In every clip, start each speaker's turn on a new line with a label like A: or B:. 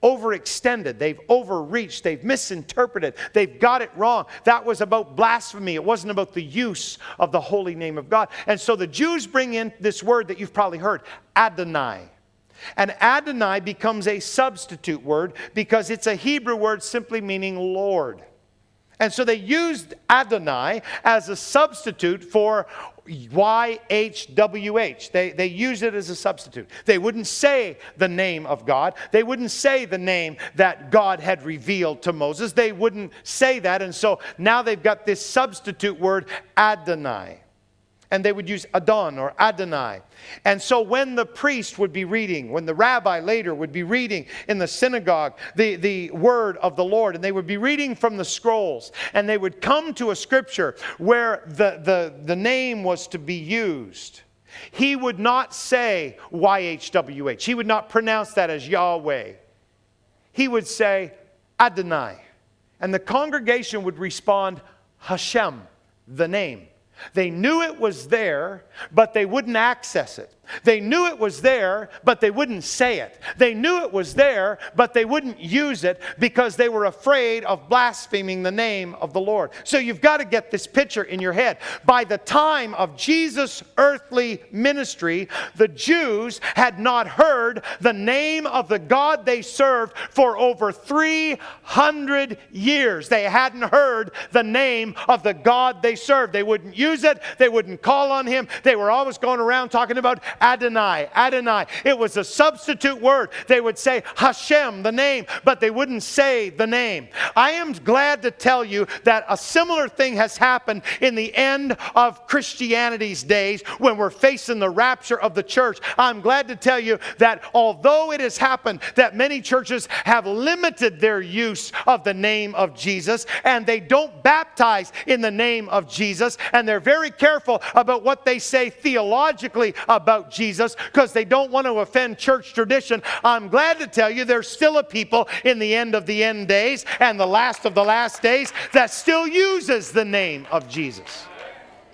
A: overextended. They've overreached. They've misinterpreted. They've got it wrong. That was about blasphemy. It wasn't about the use of the holy name of God. And so the Jews bring in this word that you've probably heard, Adonai. And Adonai becomes a substitute word because it's a Hebrew word simply meaning Lord. And so they used Adonai as a substitute for YHWH. They used it as a substitute. They wouldn't say the name of God. They wouldn't say the name that God had revealed to Moses. They wouldn't say that. And so now they've got this substitute word, Adonai. And they would use Adon or Adonai. And so when the priest would be reading, when the rabbi later would be reading in the synagogue the word of the Lord, and they would be reading from the scrolls, and they would come to a scripture where the name was to be used, he would not say YHWH. He would not pronounce that as Yahweh. He would say Adonai. And the congregation would respond, Hashem, the name. They knew it was there, but they wouldn't access it. They knew it was there, but they wouldn't say it. They knew it was there, but they wouldn't use it because they were afraid of blaspheming the name of the Lord. So you've got to get this picture in your head. By the time of Jesus' earthly ministry, the Jews had not heard the name of the God they served for over 300 years. They hadn't heard the name of the God they served. They wouldn't use it. They wouldn't call on Him. They were always going around talking about Adonai, Adonai. It was a substitute word. They would say Hashem, the name, but they wouldn't say the name. I am glad to tell you that a similar thing has happened in the end of Christianity's days when we're facing the rapture of the church. I'm glad to tell you that although it has happened that many churches have limited their use of the name of Jesus, and they don't baptize in the name of Jesus, and they're very careful about what they say theologically about Jesus because they don't want to offend church tradition. I'm glad to tell you there's still a people in the end of the end days and the last of the last days that still uses the name of Jesus.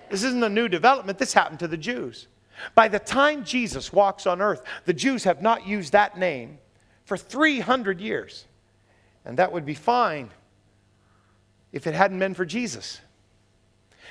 A: This isn't a new development. This happened to the Jews. By the time Jesus walks on earth, the Jews have not used that name for 300 years. And that would be fine if it hadn't been for Jesus.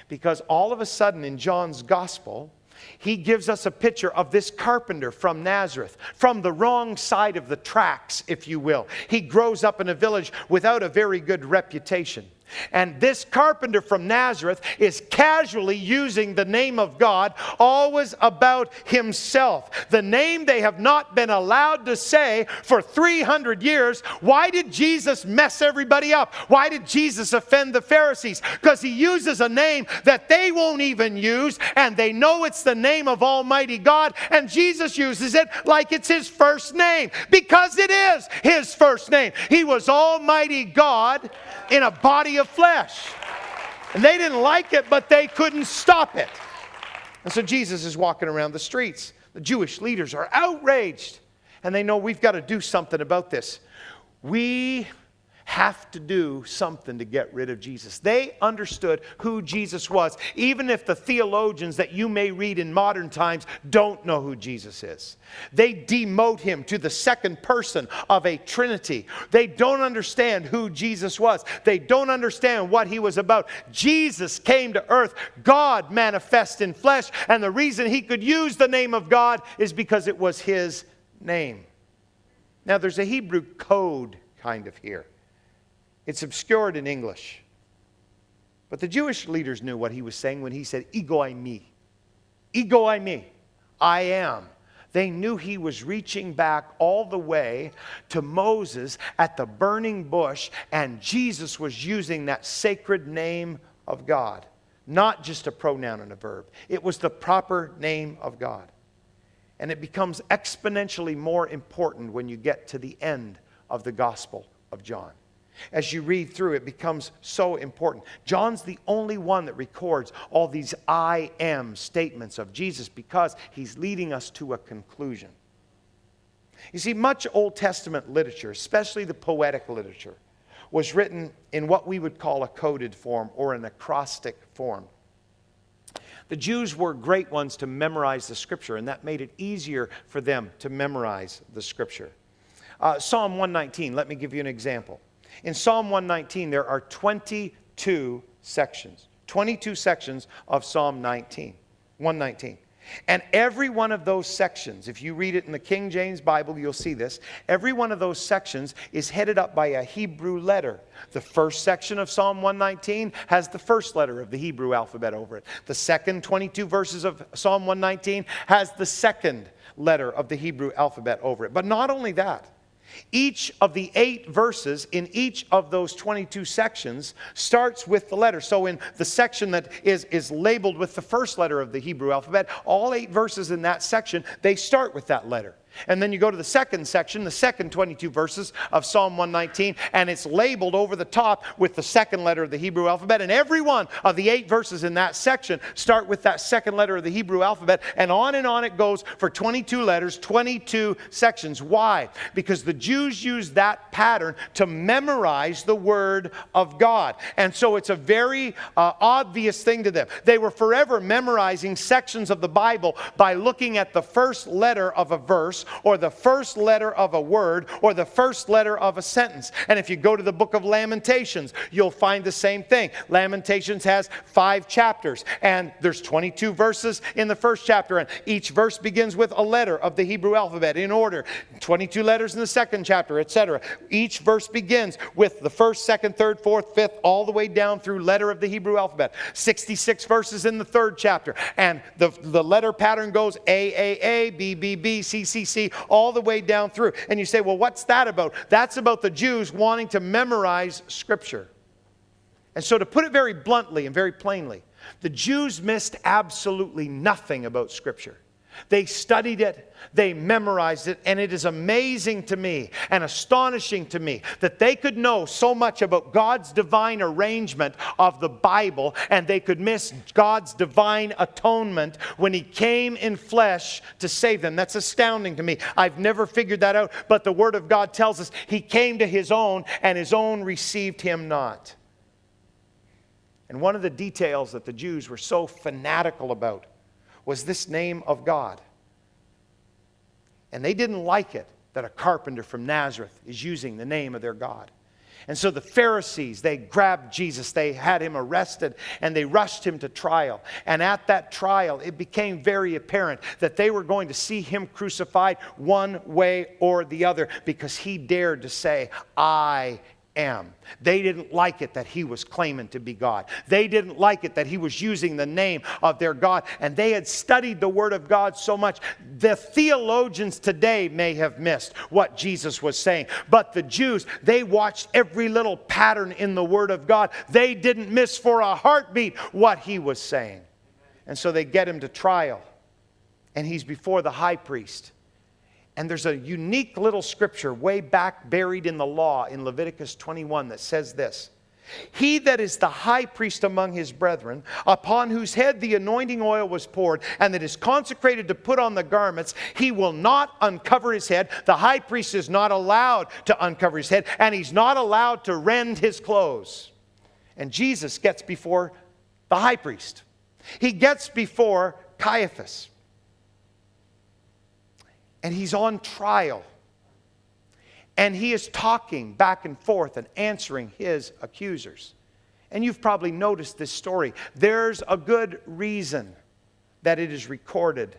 A: Because all of a sudden in John's gospel, he gives us a picture of this carpenter from Nazareth, from the wrong side of the tracks, if you will. He grows up in a village without a very good reputation. And this carpenter from Nazareth is casually using the name of God, always about himself. The name they have not been allowed to say for 300 years. Why did Jesus mess everybody up? Why did Jesus offend the Pharisees? Because he uses a name that they won't even use, and they know it's the name of Almighty God, and Jesus uses it like it's his first name, because it is his first name. He was Almighty God in a body of flesh. And they didn't like it, but they couldn't stop it. And so Jesus is walking around the streets. The Jewish leaders are outraged. And they know we've got to do something about this. We have to do something to get rid of Jesus. They understood who Jesus was, even if the theologians that you may read in modern times don't know who Jesus is. They demote him to the second person of a Trinity. They don't understand who Jesus was. They don't understand what he was about. Jesus came to earth, God manifest in flesh, and the reason he could use the name of God is because it was his name. Now there's a Hebrew code kind of here. It's obscured in English. But the Jewish leaders knew what he was saying when he said, Ego eimi. Ego eimi. I am. They knew he was reaching back all the way to Moses at the burning bush, and Jesus was using that sacred name of God. Not just a pronoun and a verb. It was the proper name of God. And it becomes exponentially more important when you get to the end of the Gospel of John. As you read through, it becomes so important. John's the only one that records all these I am statements of Jesus because he's leading us to a conclusion. You see, much Old Testament literature, especially the poetic literature, was written in what we would call a coded form or an acrostic form. The Jews were great ones to memorize the Scripture, and that made it easier for them to memorize the Scripture. Psalm 119, let me give you an example. In Psalm 119, there are 22 sections. 22 sections of Psalm 119. And every one of those sections, if you read it in the King James Bible, you'll see this. Every one of those sections is headed up by a Hebrew letter. The first section of Psalm 119 has the first letter of the Hebrew alphabet over it. The second 22 verses of Psalm 119 has the second letter of the Hebrew alphabet over it. But not only that, each of the 8 verses in each of those 22 sections starts with the letter. So in the section that is labeled with the first letter of the Hebrew alphabet, all 8 verses in that section, they start with that letter. And then you go to the second section, the second 22 verses of Psalm 119, and it's labeled over the top with the second letter of the Hebrew alphabet. And every one of the 8 verses in that section start with that second letter of the Hebrew alphabet. And on it goes for 22 letters, 22 sections. Why? Because the Jews used that pattern to memorize the Word of God. And so it's a very obvious thing to them. They were forever memorizing sections of the Bible by looking at the first letter of a verse, or the first letter of a word, or the first letter of a sentence. And if you go to the book of Lamentations, you'll find the same thing. Lamentations has 5 chapters, and there's 22 verses in the first chapter, and each verse begins with a letter of the Hebrew alphabet in order. 22 letters in the second chapter, etc. Each verse begins with the first, second, third, fourth, fifth, all the way down through letter of the Hebrew alphabet. 66 verses in the third chapter, and the letter pattern goes A, B, B, B, C, C, C, all the way down through. And you say, well, what's that about? That's about the Jews wanting to memorize Scripture. And so to put it very bluntly and very plainly, the Jews missed absolutely nothing about Scripture. They studied it, they memorized it, and it is amazing to me and astonishing to me that they could know so much about God's divine arrangement of the Bible, and they could miss God's divine atonement when He came in flesh to save them. That's astounding to me. I've never figured that out, but the Word of God tells us He came to His own, and His own received Him not. And one of the details that the Jews were so fanatical about was this name of God. And they didn't like it that a carpenter from Nazareth is using the name of their God. And so the Pharisees, they grabbed Jesus, they had Him arrested, and they rushed Him to trial. And at that trial, it became very apparent that they were going to see Him crucified one way or the other, because He dared to say, I am. They didn't like it that He was claiming to be God. They didn't like it that He was using the name of their God. And they had studied the Word of God so much. The theologians today may have missed what Jesus was saying. But the Jews, they watched every little pattern in the Word of God. They didn't miss for a heartbeat what He was saying. And so they get Him to trial. And He's before the high priest. And there's a unique little scripture way back buried in the law in Leviticus 21 that says this: He that is the high priest among his brethren, upon whose head the anointing oil was poured, and that is consecrated to put on the garments, he will not uncover his head. The high priest is not allowed to uncover his head, and he's not allowed to rend his clothes. And Jesus gets before the high priest. He gets before Caiaphas. And he's on trial. And he is talking back and forth and answering his accusers. And you've probably noticed this story. There's a good reason that it is recorded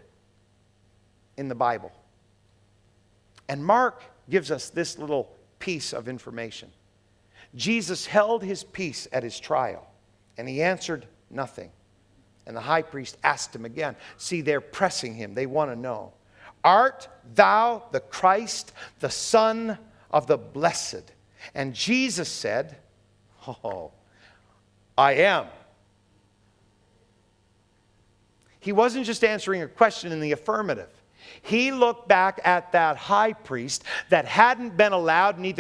A: in the Bible. And Mark gives us this little piece of information. Jesus held His peace at His trial, and He answered nothing. And the high priest asked Him again. See, they're pressing Him. They want to know. Art thou the Christ, the Son of the Blessed? And Jesus said, Oh, I am. He wasn't just answering a question in the affirmative. He looked back at that high priest that hadn't been allowed neither